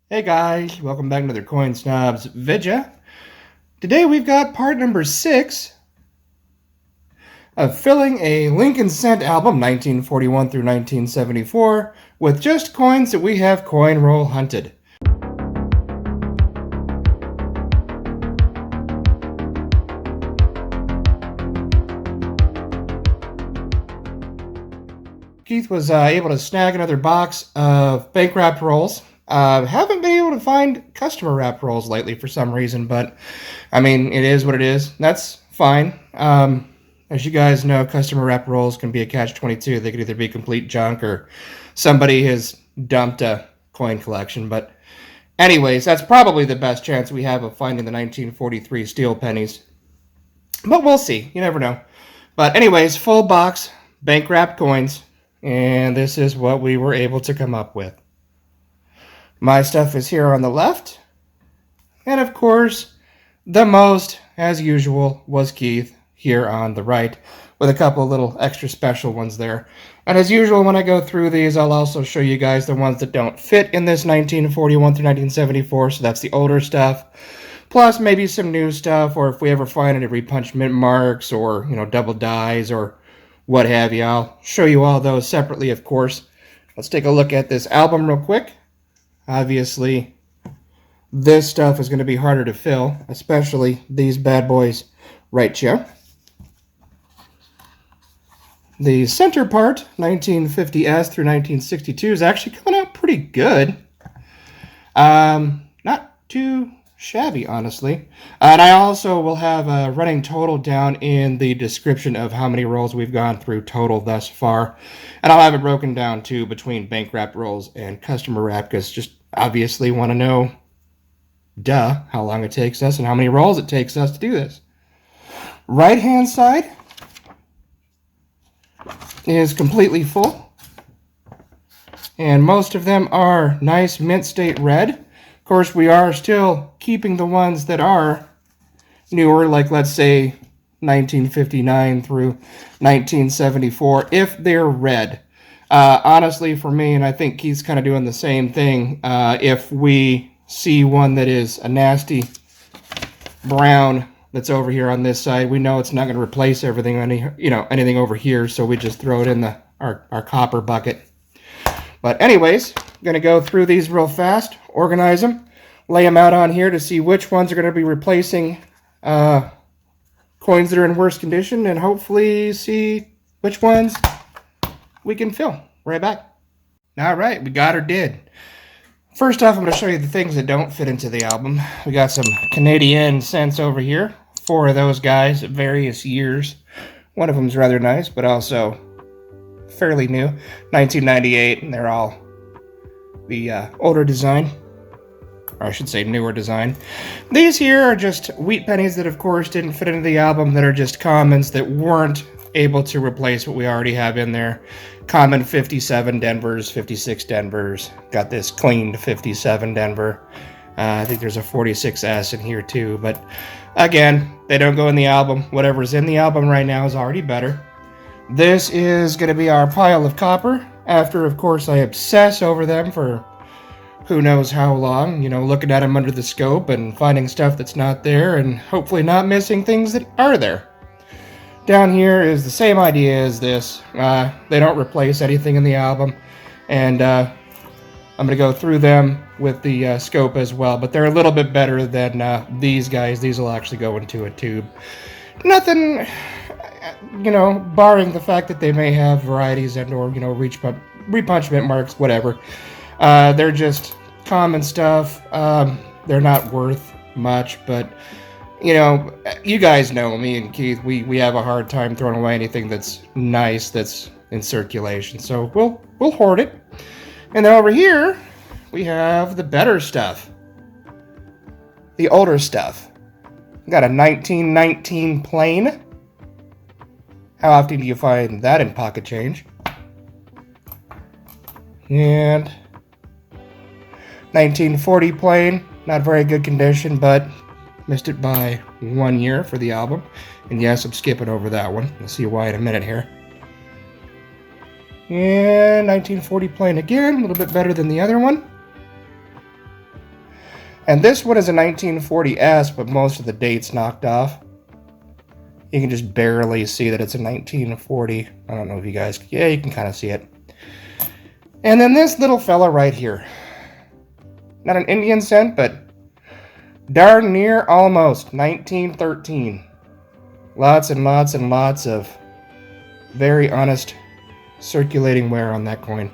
Hey guys, welcome back to another Coin Snobs video. Today we've got part number 6 of filling a Lincoln Cent album 1941 through 1974 with just coins that we have coin roll hunted. Keith was able to snag another box of bank wrapped rolls. Haven't been able to find customer wrapped rolls lately for some reason, but I mean, it is what it is. That's fine. As you guys know, customer wrapped rolls can be a catch-22. They could either be complete junk or somebody has dumped a coin collection. But anyways, that's probably the best chance we have of finding the 1943 steel pennies. But we'll see. You never know. But anyways, full box, bank wrapped coins. And this is what we were able to come up with. My stuff is here on the left. And of course, the most, as usual, was Keith here on the right, with a couple of little extra special ones there. And as usual, when I go through these, I'll also show you guys the ones that don't fit in this 1941 through 1974, so that's the older stuff. Plus maybe some new stuff, or if we ever find any repunched mint marks, or, double dies, or what have you. I'll show you all those separately, of course. Let's take a look at this album real quick. Obviously, this stuff is going to be harder to fill, especially these bad boys right here. The center part, 1950s through 1962, is actually coming out pretty good. Not too shabby, honestly. And I also will have a running total down in the description of how many rolls we've gone through total thus far. And I'll have it broken down, too, between bank wrapped rolls and customer wrap, because just obviously want to know, how long it takes us and how many rolls it takes us to do this. Right-hand side is completely full. And most of them are nice mint state red. Of course, we are still keeping the ones that are newer, like let's say 1959 through 1974, if they're red. Honestly, for me, and I think Keith's kind of doing the same thing, if we see one that is a nasty brown that's over here on this side, we know it's not going to replace everything, anything over here, so we just throw it in our copper bucket. But anyways, I'm going to go through these real fast, organize them, lay them out on here to see which ones are going to be replacing coins that are in worse condition, and hopefully see which ones we can fill. Right back. All right, we got her did. First off, I'm going to show you the things that don't fit into the album. We got some Canadian cents over here. 4 of those guys at various years. One of them's rather nice, but also fairly new. 1998, and they're all the older design. Or I should say newer design. These here are just wheat pennies that, of course, didn't fit into the album, that are just commons that weren't able to replace what we already have in there. Common 57 Denvers, 56 Denvers. Got this cleaned 57 Denver. I think there's a 46S in here too, but again, they don't go in the album. Whatever's in the album right now is already better. This is going to be our pile of copper, after, of course, I obsess over them for who knows how long, looking at them under the scope and finding stuff that's not there, and hopefully not missing things that are there. Down here is the same idea as this. They don't replace anything in the album, and I'm going to go through them with the scope as well, but they're a little bit better than these guys. These will actually go into a tube. Nothing, barring the fact that they may have varieties and or, repunchment marks, whatever. They're just common stuff. They're not worth much, but you guys know me and Keith, we have a hard time throwing away anything that's nice, that's in circulation. So we'll hoard it. And then over here, we have the better stuff. The older stuff. We got a 1919 plain. How often do you find that in pocket change? And 1940 plain. Not very good condition, but missed it by 1 year for the album. And yes, I'm skipping over that one. You'll see why in a minute here. And 1940 plain again, a little bit better than the other one. And this one is a 1940S, but most of the dates knocked off. You can just barely see that it's a 1940. I don't know if you guys, yeah, you can kind of see it. And then this little fella right here. Not an Indian cent, but darn near almost 1913. Lots and lots and lots of very honest circulating wear on that coin.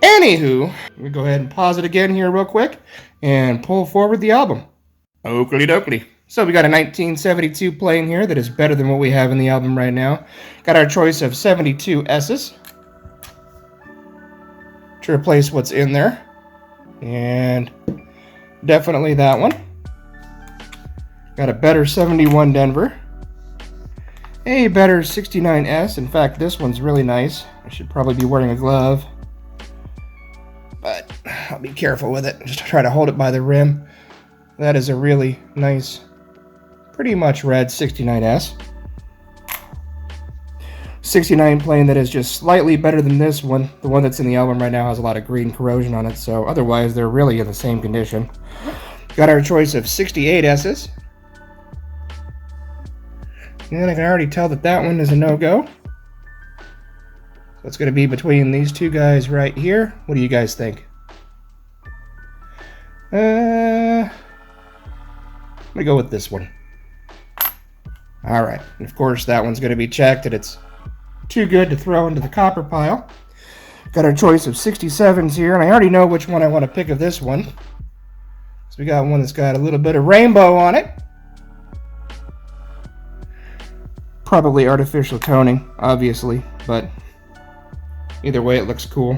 Anywho, let me go ahead and pause it again here real quick and pull forward the album. Oakley dokley. So we got a 1972 plain here that is better than what we have in the album right now. Got our choice of 72 S's to replace what's in there. And definitely that one. Got a better 71 Denver. A better 69S. In fact, this one's really nice. I should probably be wearing a glove, but I'll be careful with it. Just try to hold it by the rim. That is a really nice, pretty much red 69S. 69 plain that is just slightly better than this one. The one that's in the album right now has a lot of green corrosion on it, so otherwise they're really in the same condition. Got our choice of 68 S's. And I can already tell that that one is a no-go. So it's going to be between these two guys right here. What do you guys think? I'm going to go with this one. Alright, and of course that one's going to be checked and it's too good to throw into the copper pile. Got our choice of 67s here, and I already know which one I want to pick of this one. So we got one that's got a little bit of rainbow on it. Probably artificial toning, obviously, but either way it looks cool.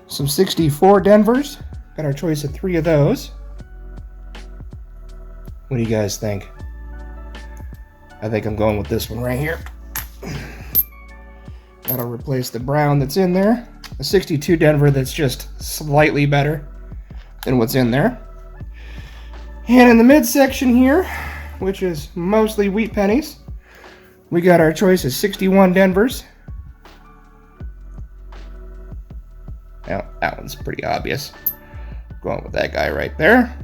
Some 64 Denvers. Got our choice of 3 of those. What do you guys think? I think I'm going with this one right here. That'll replace the brown that's in there. A 62 Denver that's just slightly better than what's in there. And in the midsection here, which is mostly wheat pennies, we got our choice of 61 Denvers. Now, that one's pretty obvious. Going with that guy right there.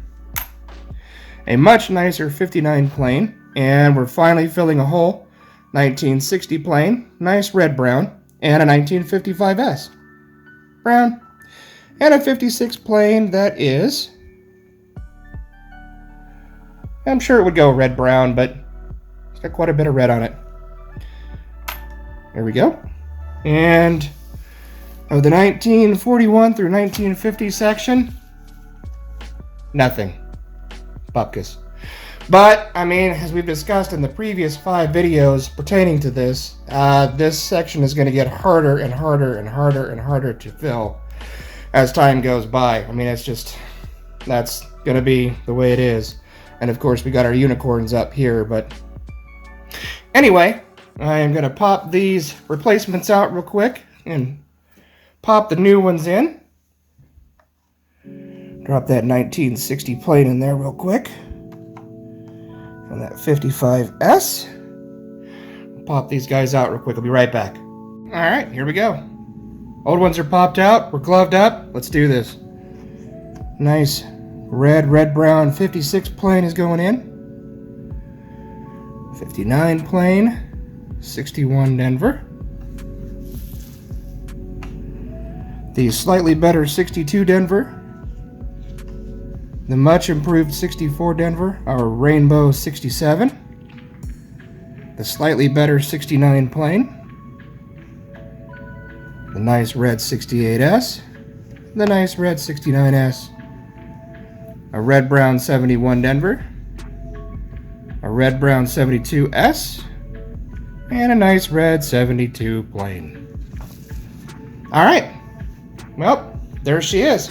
A much nicer 59 plain, and we're finally filling a hole. 1960 plain, nice red brown, and a 1955S brown, and a 56 plain that is, I'm sure it would go red brown, but it's got quite a bit of red on it. There we go. And of the 1941 through 1950 section, nothing. Bupkis. But, I mean, as we've discussed in the previous 5 videos pertaining to this, this section is going to get harder and harder and harder and harder to fill as time goes by. I mean, it's just, that's going to be the way it is. And of course, we got our unicorns up here, but anyway, I am going to pop these replacements out real quick and pop the new ones in. Drop that 1960 plate in there real quick. And that 55S. Pop these guys out real quick. I'll be right back. Alright, here we go. Old ones are popped out. We're gloved up. Let's do this. Nice red brown 56 plane is going in. 59 plane. 61 Denver. The slightly better 62 Denver. The much improved 64 Denver, our rainbow 67. The slightly better 69 plain. The nice red 68S. The nice red 69S. A red brown 71 Denver. A red brown 72S. And a nice red 72 plain. Alright. Well, there she is.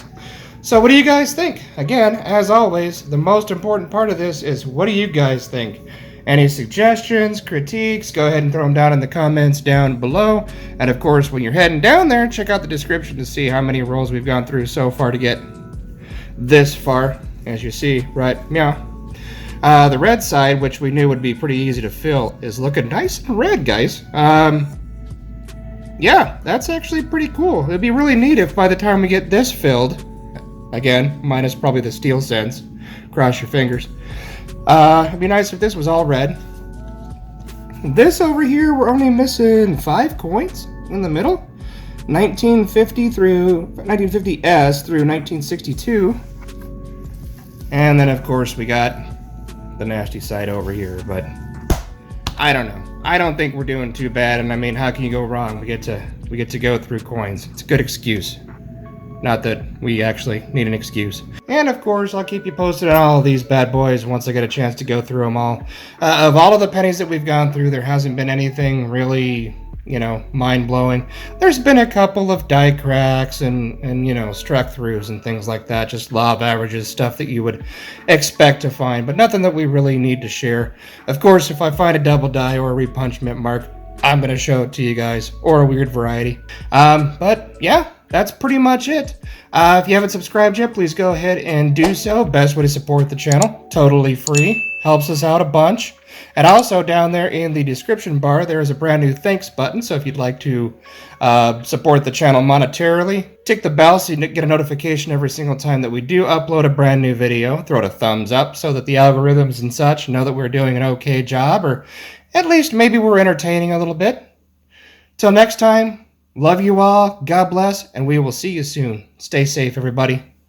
So what do you guys think? Again, as always, the most important part of this is what do you guys think? Any suggestions, critiques, go ahead and throw them down in the comments down below. And of course, when you're heading down there, check out the description to see how many rolls we've gone through so far to get this far. As you see, right, yeah. The red side, which we knew would be pretty easy to fill, is looking nice and red, guys. Yeah, that's actually pretty cool. It'd be really neat if by the time we get this filled, Again, minus probably the steel cents. Cross your fingers. It'd be nice if this was all red. This over here, we're only missing 5 coins in the middle. 1950 through 1950s through 1962. And then of course we got the nasty side over here, but I don't know. I don't think we're doing too bad, and I mean, how can you go wrong? We get to go through coins. It's a good excuse. Not that we actually need an excuse. And of course, I'll keep you posted on all of these bad boys once I get a chance to go through them all. Of all of the pennies that we've gone through, there hasn't been anything really, mind-blowing. There's been a couple of die cracks and struck throughs and things like that. Just law of averages, stuff that you would expect to find, but nothing that we really need to share. Of course, if I find a double die or a repunchment mark, I'm going to show it to you guys, or a weird variety. But yeah, that's pretty much it. If you haven't subscribed yet, please go ahead and do so. Best way to support the channel, totally free, helps us out a bunch. And also down there in the description bar, there is a brand new thanks button. So if you'd like to support the channel monetarily, tick the bell so you get a notification every single time that we do upload a brand new video. Throw it a thumbs up so that the algorithms and such know that we're doing an okay job, or at least maybe we're entertaining a little bit. Till next time, love you all, God bless, and we will see you soon. Stay safe, everybody.